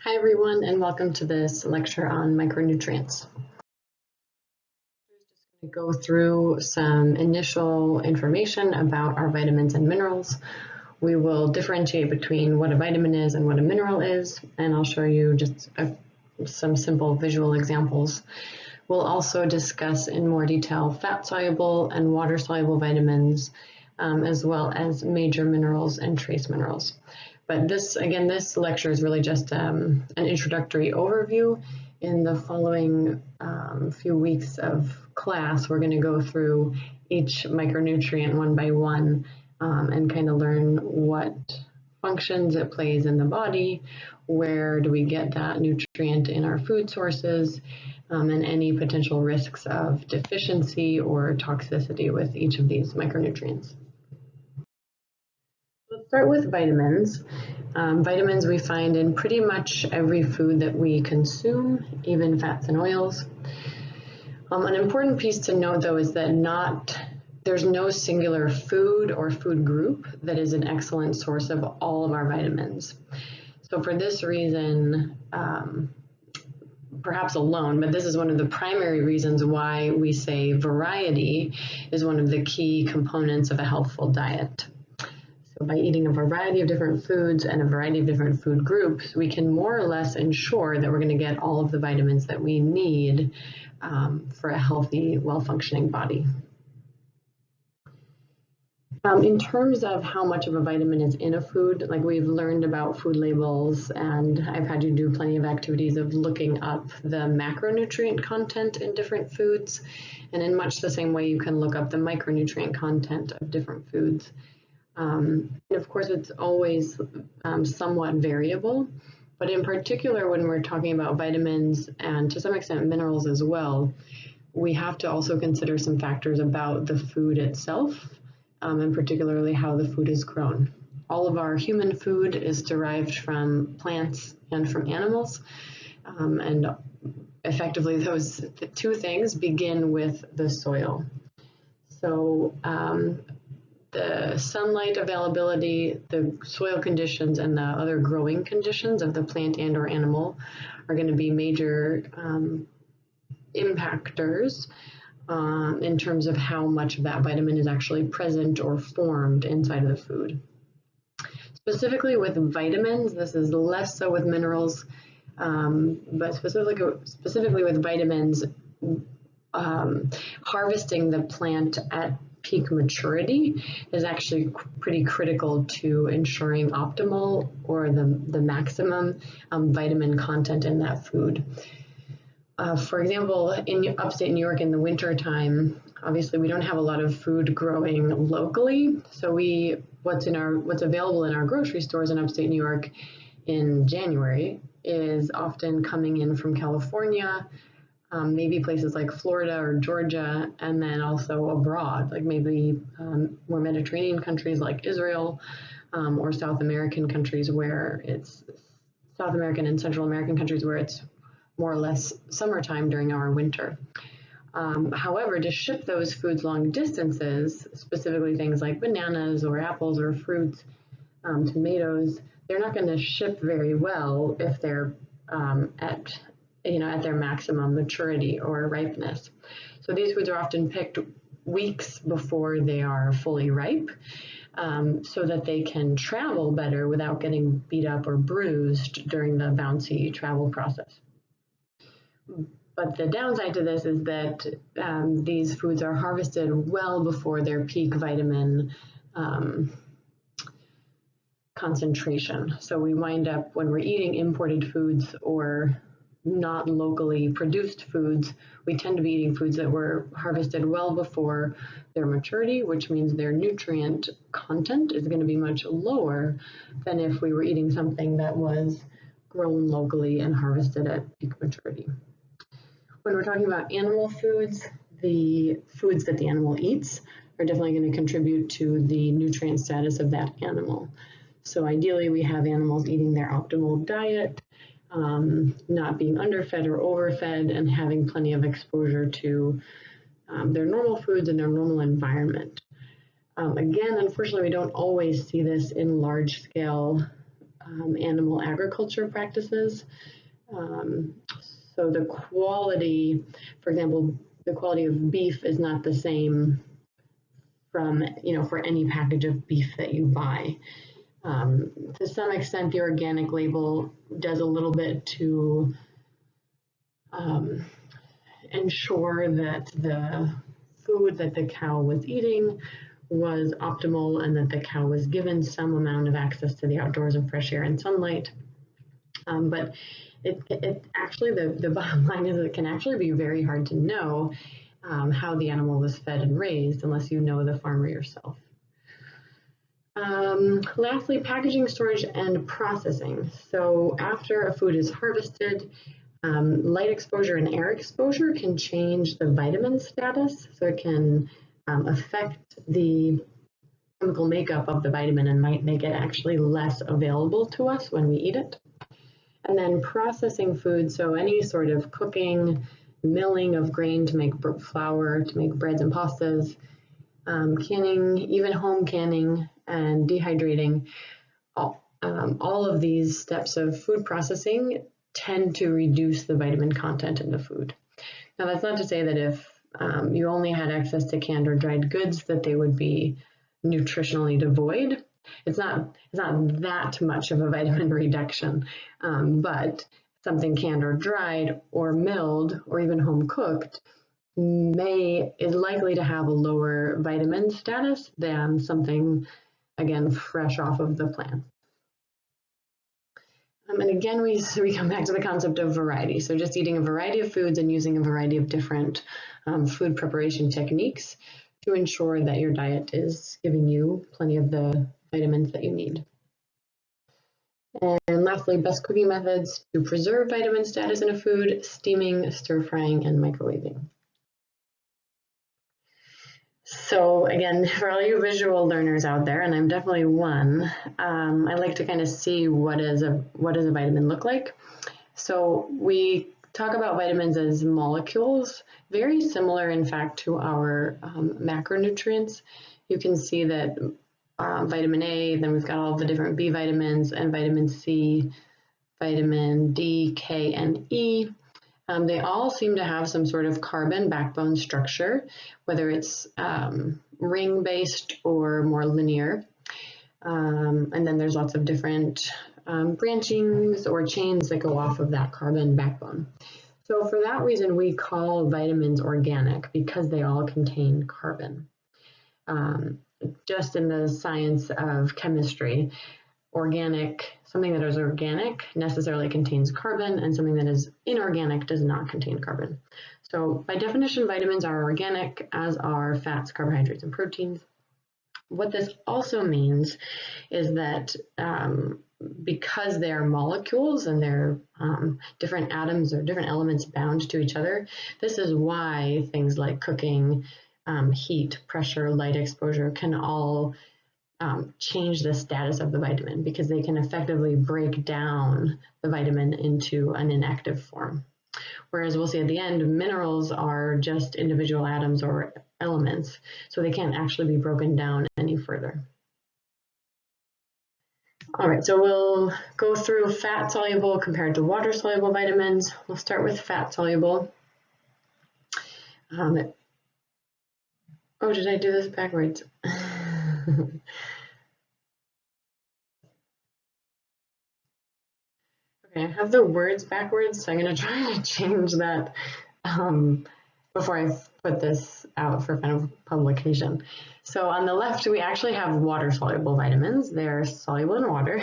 Hi everyone, and welcome to this lecture on micronutrients. I'm just going to go through some initial information about our vitamins and minerals. We will differentiate between what a vitamin is and what a mineral is, and I'll show you just some simple visual examples. We'll also discuss in more detail fat-soluble and water-soluble vitamins, as well as major minerals and trace minerals. But this lecture is really just an introductory overview. In the following few weeks of class, we're going to go through each micronutrient one by one and kind of learn what functions it plays in the body, where do we get that nutrient in our food sources, and any potential risks of deficiency or toxicity with each of these micronutrients. Let's start with vitamins. Vitamins we find in pretty much every food that we consume, even fats and oils. An important piece to note, though, is that there's no singular food or food group that is an excellent source of all of our vitamins. So for this reason, perhaps alone, but this is one of the primary reasons why we say variety is one of the key components of a healthful diet. So by eating a variety of different foods and a variety of different food groups, we can more or less ensure that we're going to get all of the vitamins that we need for a healthy, well-functioning body. In terms of how much of a vitamin is in a food, like we've learned about food labels, and I've had you do plenty of activities of looking up the macronutrient content in different foods, and in much the same way you can look up the micronutrient content of different foods. And of course, it's always somewhat variable, but in particular, when we're talking about vitamins and to some extent minerals as well, we have to also consider some factors about the food itself, and particularly how the food is grown. All of our human food is derived from plants and from animals, and effectively those two things begin with the soil. So the sunlight availability, the soil conditions, and the other growing conditions of the plant and or animal are going to be major impactors in terms of how much of that vitamin is actually present or formed inside of the food. Specifically with vitamins, this is less so with minerals, but specifically with vitamins, harvesting the plant at peak maturity is actually pretty critical to ensuring optimal or the maximum vitamin content in that food. For example, in upstate New York in the winter time, obviously we don't have a lot of food growing locally. So what's available in our grocery stores in upstate New York in January is often coming in from California, maybe places like Florida or Georgia, and then also abroad, like maybe more Mediterranean countries like Israel, or South American and Central American countries where it's more or less summertime during our winter. However, to ship those foods long distances, specifically things like bananas or apples or fruits, tomatoes, they're not going to ship very well if they're at their maximum maturity or ripeness. So these foods are often picked weeks before they are fully ripe, so that they can travel better without getting beat up or bruised during the bouncy travel process. But the downside to this is that these foods are harvested well before their peak vitamin concentration. So we wind up, when we're eating imported foods or not locally produced foods, we tend to be eating foods that were harvested well before their maturity, which means their nutrient content is going to be much lower than if we were eating something that was grown locally and harvested at peak maturity. When we're talking about animal foods, the foods that the animal eats are definitely going to contribute to the nutrient status of that animal. So ideally, we have animals eating their optimal diet, not being underfed or overfed, and having plenty of exposure to their normal foods and their normal environment. Again, unfortunately, we don't always see this in large-scale animal agriculture practices. So the quality, for example, the quality of beef is not the same from, for any package of beef that you buy. To some extent, the organic label does a little bit to ensure that the food that the cow was eating was optimal and that the cow was given some amount of access to the outdoors and fresh air and sunlight. But it actually, the bottom line is it can actually be very hard to know how the animal was fed and raised unless you know the farmer yourself. Lastly, packaging, storage, and processing. So after a food is harvested, light exposure and air exposure can change the vitamin status. So it can affect the chemical makeup of the vitamin and might make it actually less available to us when we eat it. And then processing food, so any sort of cooking, milling of grain to make flour, to make breads and pastas, canning, even home canning and dehydrating, all of these steps of food processing tend to reduce the vitamin content in the food. Now, that's not to say that if you only had access to canned or dried goods that they would be nutritionally devoid. It's not that much of a vitamin reduction, but something canned or dried or milled or even home cooked is likely to have a lower vitamin status than something, again, fresh off of the plant. And again, we come back to the concept of variety. So just eating a variety of foods and using a variety of different food preparation techniques to ensure that your diet is giving you plenty of the vitamins that you need. And lastly, best cooking methods to preserve vitamin status in a food: steaming, stir frying, and microwaving. So again, for all you visual learners out there, and I'm definitely one, I like to kind of see what does a vitamin look like. So we talk about vitamins as molecules, very similar in fact to our macronutrients. You can see that vitamin A, then we've got all the different B vitamins, and vitamin C, vitamin D, K, and E. They all seem to have some sort of carbon backbone structure, whether it's ring-based or more linear. And then there's lots of different branchings or chains that go off of that carbon backbone. So for that reason, we call vitamins organic, because they all contain carbon. Just in the science of chemistry, something that is organic necessarily contains carbon, and something that is inorganic does not contain carbon. So by definition, vitamins are organic, as are fats, carbohydrates, and proteins. What this also means is that because they are molecules and they're different atoms or different elements bound to each other, this is why things like cooking, heat, pressure, light exposure can all change the status of the vitamin, because they can effectively break down the vitamin into an inactive form. Whereas we'll see at the end, minerals are just individual atoms or elements, so they can't actually be broken down any further. All right, so we'll go through fat soluble compared to water soluble vitamins. We'll start with fat soluble. Oh, did I do this backwards? Okay, I have the words backwards, so I'm going to try to change that before I put this out for final publication. So on the left, we actually have water-soluble vitamins. They're soluble in water,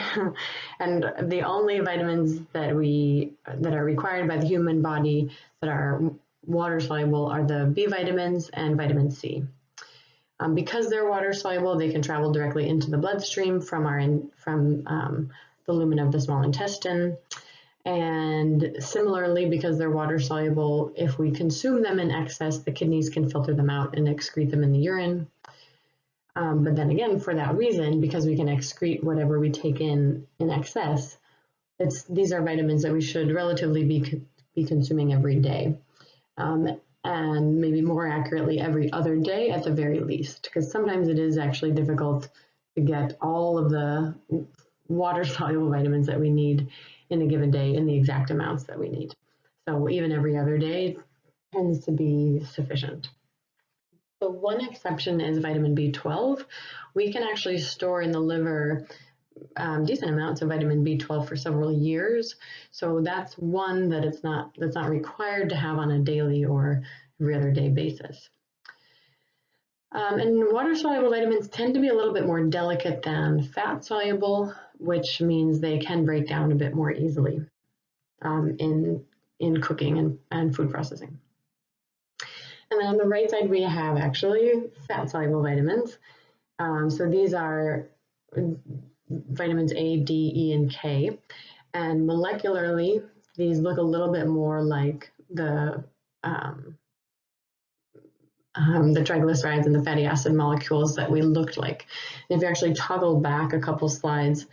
and the only vitamins that are required by the human body that are water-soluble are the B vitamins and vitamin C. Because they're water-soluble, they can travel directly into the bloodstream from the lumen of the small intestine. And similarly, because they're water soluble, if we consume them in excess, the kidneys can filter them out and excrete them in the urine. But then again, for that reason, because we can excrete whatever we take in excess, these are vitamins that we should relatively be consuming every day. And maybe more accurately, every other day at the very least, because sometimes it is actually difficult to get all of the water-soluble vitamins that we need in a given day in the exact amounts that we need. So even every other day tends to be sufficient. So one exception is vitamin B12. We can actually store in the liver decent amounts of vitamin B12 for several years. So that's one that's not required to have on a daily or every other day basis. And water-soluble vitamins tend to be a little bit more delicate than fat-soluble, which means they can break down a bit more easily in cooking and food processing. And then on the right side, we have actually fat-soluble vitamins. So these are vitamins A, D, E, and K. And molecularly, these look a little bit more like the triglycerides and the fatty acid molecules that we looked like. And if you actually toggle back a couple slides,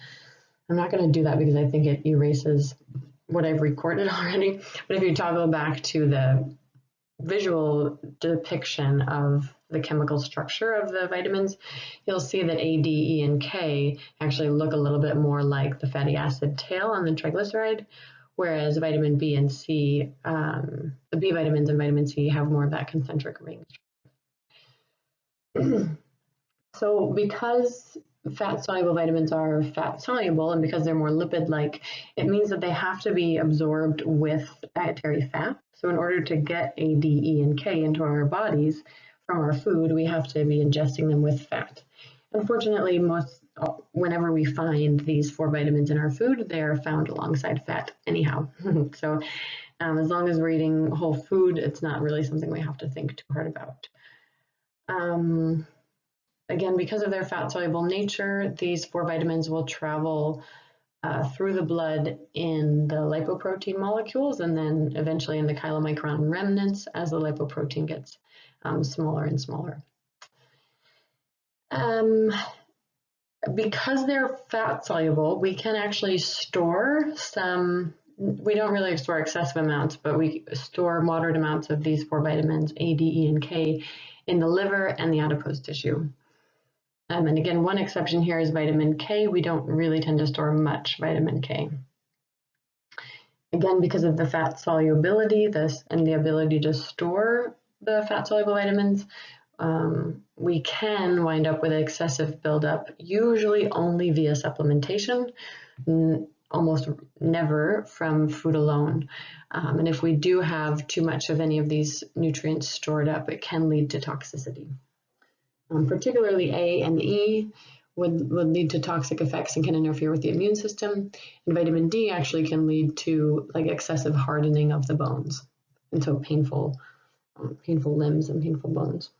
I'm not going to do that because I think it erases what I've recorded already. But if you toggle back to the visual depiction of the chemical structure of the vitamins, you'll see that A, D, E, and K actually look a little bit more like the fatty acid tail on the triglyceride, whereas vitamin B and C, the B vitamins and vitamin C have more of that concentric ring. So because fat-soluble vitamins are fat-soluble and because they're more lipid-like, it means that they have to be absorbed with dietary fat. So in order to get A, D, E, and K into our bodies from our food, we have to be ingesting them with fat. Unfortunately, whenever we find these 4 vitamins in our food, they are found alongside fat anyhow. So as long as we're eating whole food, it's not really something we have to think too hard about. Again, because of their fat-soluble nature, these 4 vitamins will travel through the blood in the lipoprotein molecules and then eventually in the chylomicron remnants as the lipoprotein gets smaller and smaller. Because they're fat-soluble, we can actually store some, we don't really store excessive amounts, but we store moderate amounts of these 4 vitamins, A, D, E, and K, in the liver and the adipose tissue. And again, one exception here is vitamin K. We don't really tend to store much vitamin K. Again, because of the fat solubility and the ability to store the fat-soluble vitamins, we can wind up with excessive buildup, usually only via supplementation, almost never from food alone. And if we do have too much of any of these nutrients stored up, it can lead to toxicity. Particularly A and E would lead to toxic effects and can interfere with the immune system. And vitamin D actually can lead to like excessive hardening of the bones, and so painful limbs and painful bones.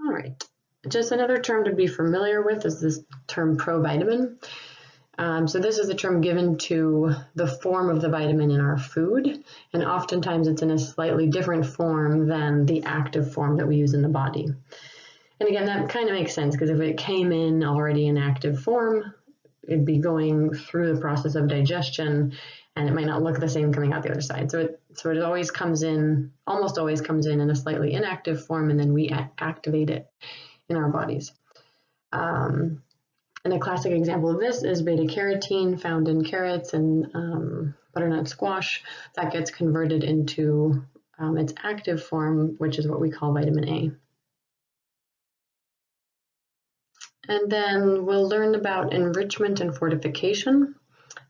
All right, just another term to be familiar with is this term provitamin. So this is a term given to the form of the vitamin in our food, and oftentimes it's in a slightly different form than the active form that we use in the body. And again, that kind of makes sense because if it came in already in active form, it'd be going through the process of digestion and it might not look the same coming out the other side. So it always comes in, almost always comes in a slightly inactive form, and then we activate it in our bodies. And a classic example of this is beta carotene found in carrots and butternut squash that gets converted into its active form, which is what we call vitamin A. And then we'll learn about enrichment and fortification.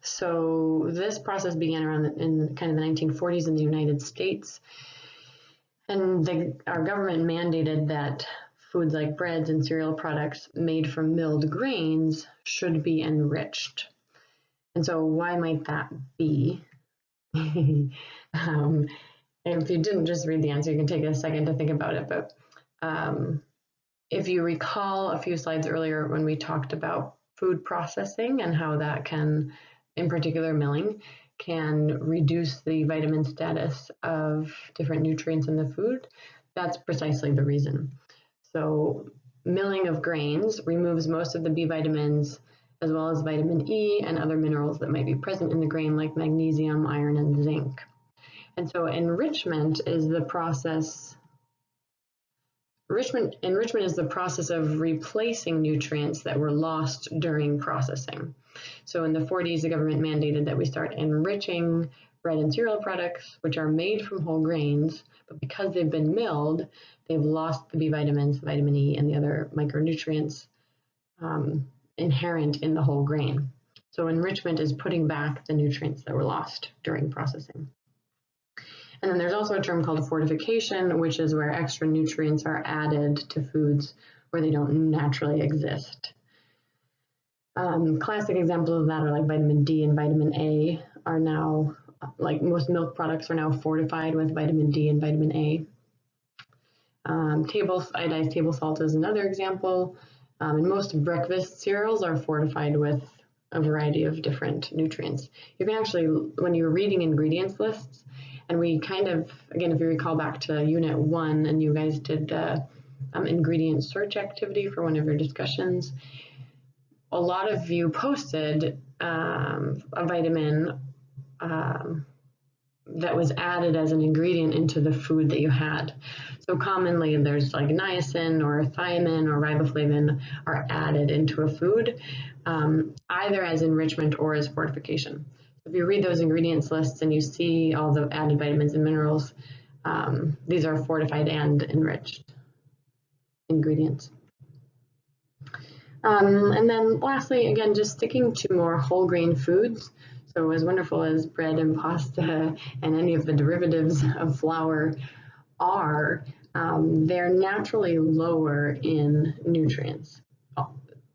So this process began around in kind of the 1940s in the United States. And our government mandated that foods like breads and cereal products made from milled grains should be enriched. And so why might that be? If you didn't just read the answer, you can take a second to think about it. But if you recall a few slides earlier when we talked about food processing and how that can, in particular milling, can reduce the vitamin status of different nutrients in the food, that's precisely the reason. So milling of grains removes most of the B vitamins as well as vitamin E and other minerals that might be present in the grain like magnesium, iron, and zinc. And so enrichment is the process Enrichment is the process of replacing nutrients that were lost during processing. So in the 40s, the government mandated that we start enriching bread and cereal products, which are made from whole grains, but because they've been milled, they've lost the B vitamins, vitamin E, and the other micronutrients inherent in the whole grain. So enrichment is putting back the nutrients that were lost during processing. And then there's also a term called fortification, which is where extra nutrients are added to foods where they don't naturally exist. Classic examples of that are like vitamin D and vitamin A are now, like most milk products are now fortified with vitamin D and vitamin A. Iodized table salt is another example. And most breakfast cereals are fortified with a variety of different nutrients. You can actually, when you're reading ingredients lists, and we kind of, again, if you recall back to Unit 1, and you guys did the ingredient search activity for one of your discussions, a lot of you posted a vitamin that was added as an ingredient into the food that you had. So commonly there's like niacin or thiamine or riboflavin are added into a food, either as enrichment or as fortification. If you read those ingredients lists and you see all the added vitamins and minerals, these are fortified and enriched ingredients. And then lastly, again, just sticking to more whole grain foods. So as wonderful as bread and pasta and any of the derivatives of flour are, they're naturally lower in nutrients.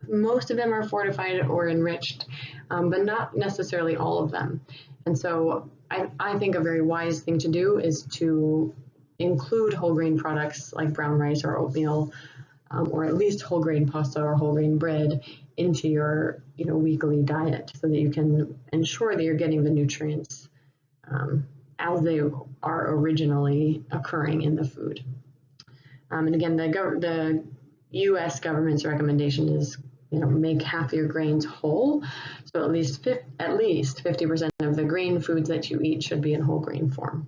Most of them are fortified or enriched, but not necessarily all of them. And so I think a very wise thing to do is to include whole grain products like brown rice or oatmeal, or at least whole grain pasta or whole grain bread into your weekly diet, so that you can ensure that you're getting the nutrients as they are originally occurring in the food. And again, the U.S. government's recommendation is make half your grains whole, so at least 50% of the grain foods that you eat should be in whole grain form.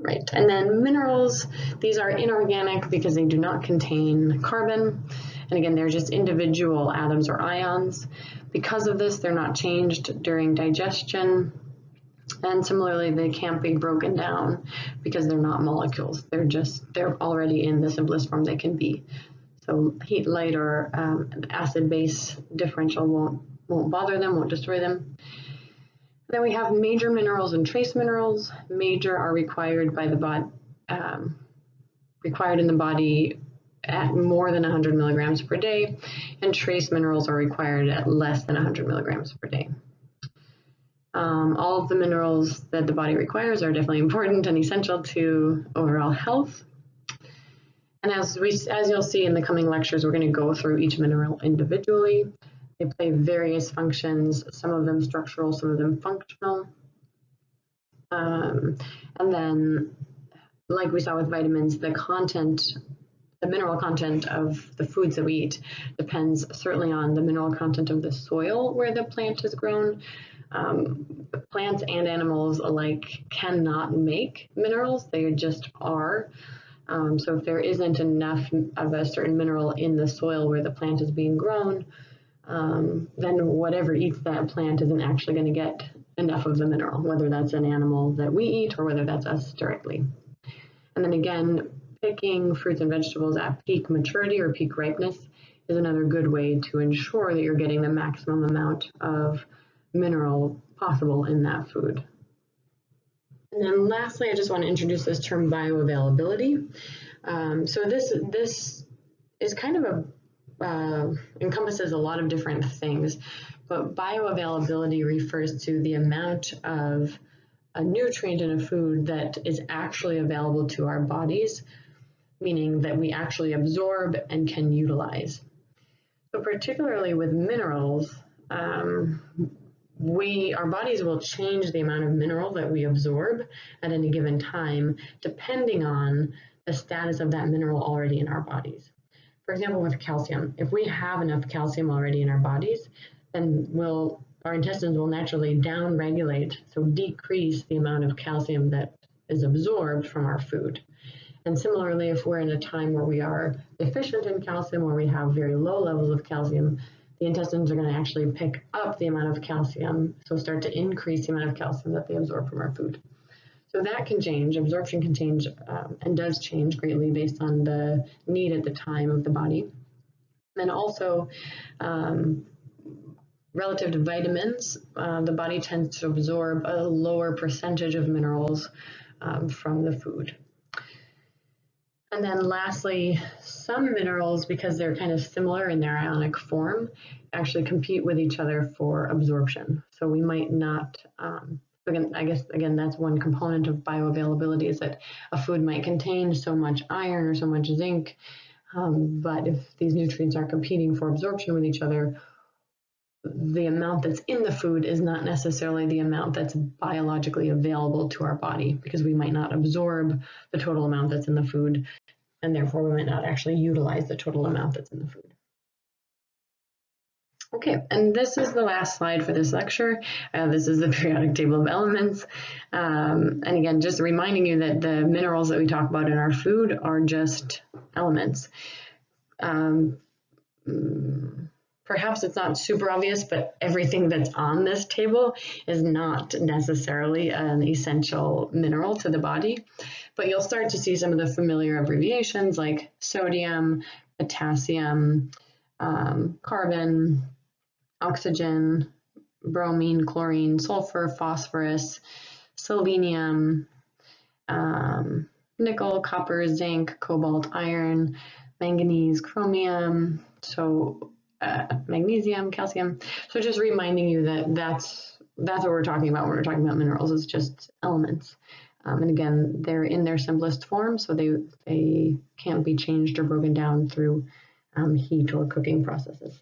Right, and then minerals, these are inorganic because they do not contain carbon. And again, they're just individual atoms or ions. Because of this, they're not changed during digestion. And similarly, they can't be broken down because they're not molecules. They're already in the simplest form they can be. So heat, light, or acid-base differential won't bother them, won't destroy them. Then we have major minerals and trace minerals. Major are required by the body, required in the body at more than 100 milligrams per day, and trace minerals are required at less than 100 milligrams per day. All of the minerals that the body requires are definitely important and essential to overall health. And as you'll see in the coming lectures, we're going to go through each mineral individually. They play various functions, some of them structural, some of them functional. And then, like we saw with vitamins, the mineral content of the foods that we eat depends certainly on the mineral content of the soil where the plant is grown. Plants and animals alike cannot make minerals, they just are. So if there isn't enough of a certain mineral in the soil where the plant is being grown, then whatever eats that plant isn't actually going to get enough of the mineral, whether that's an animal that we eat or whether that's us directly. And then again, picking fruits and vegetables at peak maturity or peak ripeness is another good way to ensure that you're getting the maximum amount of mineral possible in that food. And then lastly, I just want to introduce this term bioavailability. So this is kind of encompasses a lot of different things, but bioavailability refers to the amount of a nutrient in a food that is actually available to our bodies, meaning that we actually absorb and can utilize. So particularly with minerals, our bodies will change the amount of mineral that we absorb at any given time, depending on the status of that mineral already in our bodies. For example, with calcium, if we have enough calcium already in our bodies, then our intestines will naturally downregulate, so decrease the amount of calcium that is absorbed from our food. And similarly, if we're in a time where we are deficient in calcium, where we have very low levels of calcium, the intestines are going to actually pick up the amount of calcium, so start to increase the amount of calcium that they absorb from our food. So that can change, absorption can change, and does change greatly based on the need at the time of the body. And also, relative to vitamins, the body tends to absorb a lower percentage of minerals from the food. And then lastly, some minerals, because they're kind of similar in their ionic form, actually compete with each other for absorption. So we might not, again, I guess, again, that's one component of bioavailability, is that a food might contain so much iron or so much zinc, but if these nutrients are competing for absorption with each other, the amount that's in the food is not necessarily the amount that's biologically available to our body, because we might not absorb the total amount that's in the food, and therefore we might not actually utilize the total amount that's in the food. Okay, and this is the last slide for this lecture. This is the periodic table of elements. And again, just reminding you that the minerals that we talk about in our food are just elements. Perhaps it's not super obvious, but everything that's on this table is not necessarily an essential mineral to the body. But you'll start to see some of the familiar abbreviations like sodium, potassium, carbon, oxygen, bromine, chlorine, sulfur, phosphorus, selenium, nickel, copper, zinc, cobalt, iron, manganese, chromium, so magnesium, calcium. So just reminding you that that's what we're talking about when we're talking about minerals, is just elements. And again, they're in their simplest form, so they can't be changed or broken down through heat or cooking processes.